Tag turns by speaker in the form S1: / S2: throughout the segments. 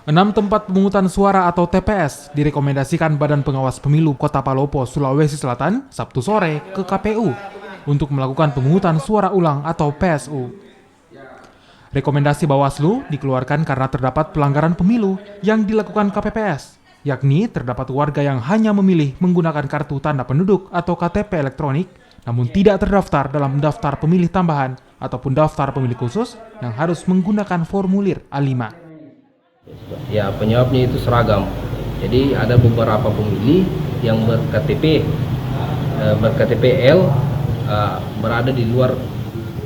S1: 6 tempat pemungutan suara atau TPS direkomendasikan Badan Pengawas Pemilu Kota Palopo, Sulawesi Selatan, Sabtu sore ke KPU untuk melakukan pemungutan suara ulang atau PSU. Rekomendasi Bawaslu dikeluarkan karena terdapat pelanggaran pemilu yang dilakukan KPPS, yakni terdapat warga yang hanya memilih menggunakan kartu tanda penduduk atau KTP elektronik, namun tidak terdaftar dalam daftar pemilih tambahan ataupun daftar pemilih khusus yang harus menggunakan formulir A5.
S2: Ya, penyebabnya itu seragam. Jadi ada beberapa pemilih yang berKTP L berada di luar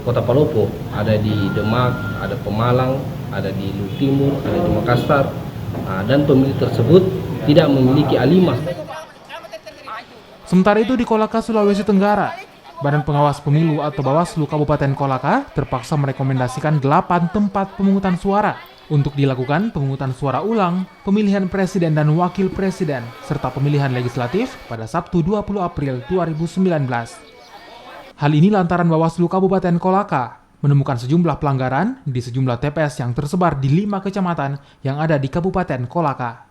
S2: Kota Palopo, ada di Demak, ada Pemalang, ada di Lu Timur, ada di Makassar, dan pemilih tersebut tidak memiliki A5.
S1: Sementara itu di Kolaka, Sulawesi Tenggara, Badan Pengawas Pemilu atau Bawaslu Kabupaten Kolaka terpaksa merekomendasikan 8 tempat pemungutan suara untuk dilakukan pemungutan suara ulang, pemilihan presiden dan wakil presiden, serta pemilihan legislatif pada Sabtu 20 April 2019. Hal ini lantaran Bawaslu Kabupaten Kolaka menemukan sejumlah pelanggaran di sejumlah TPS yang tersebar di 5 kecamatan yang ada di Kabupaten Kolaka.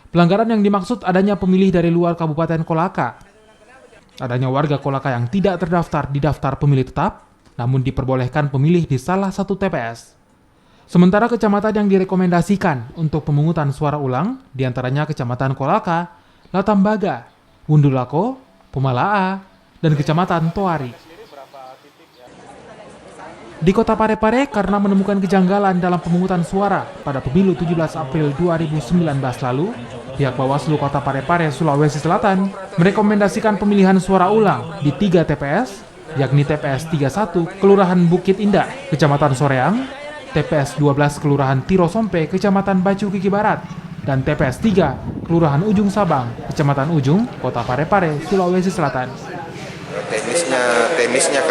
S1: Pelanggaran yang dimaksud adanya pemilih dari luar Kabupaten Kolaka, adanya warga Kolaka yang tidak terdaftar di daftar pemilih tetap, namun diperbolehkan pemilih di salah satu TPS. Sementara kecamatan yang direkomendasikan untuk pemungutan suara ulang diantaranya Kecamatan Kolaka, Latambaga, Wundulako, Pomalaa, dan Kecamatan Toari. Di Kota Parepare karena menemukan kejanggalan dalam pemungutan suara pada pemilu 17 April 2019 lalu, pihak Bawaslu Kota Parepare, Sulawesi Selatan merekomendasikan pemilihan suara ulang di 3 TPS, yakni TPS 31 Kelurahan Bukit Indah, Kecamatan Soreang, TPS 12 Kelurahan Tirosompe, Kecamatan Bacu Kiki Barat, dan TPS 3 Kelurahan Ujung Sabang, Kecamatan Ujung, Kota Parepare, Sulawesi Selatan.
S3: Teknisnya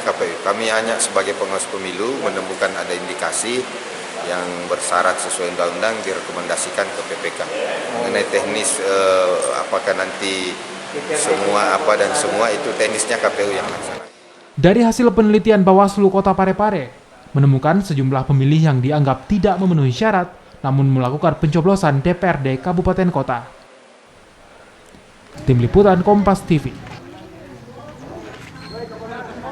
S3: KPU. Kami hanya sebagai pengawas pemilu menemukan ada indikasi yang bersyarat sesuai undang-undang direkomendasikan ke PPK. Mengenai teknis apakah nanti semua itu teknisnya KPU yang laksanakan.
S1: Dari hasil penelitian Bawaslu Kota Parepare menemukan sejumlah pemilih yang dianggap tidak memenuhi syarat namun melakukan pencoblosan DPRD Kabupaten Kota. Tim Liputan Kompas TV.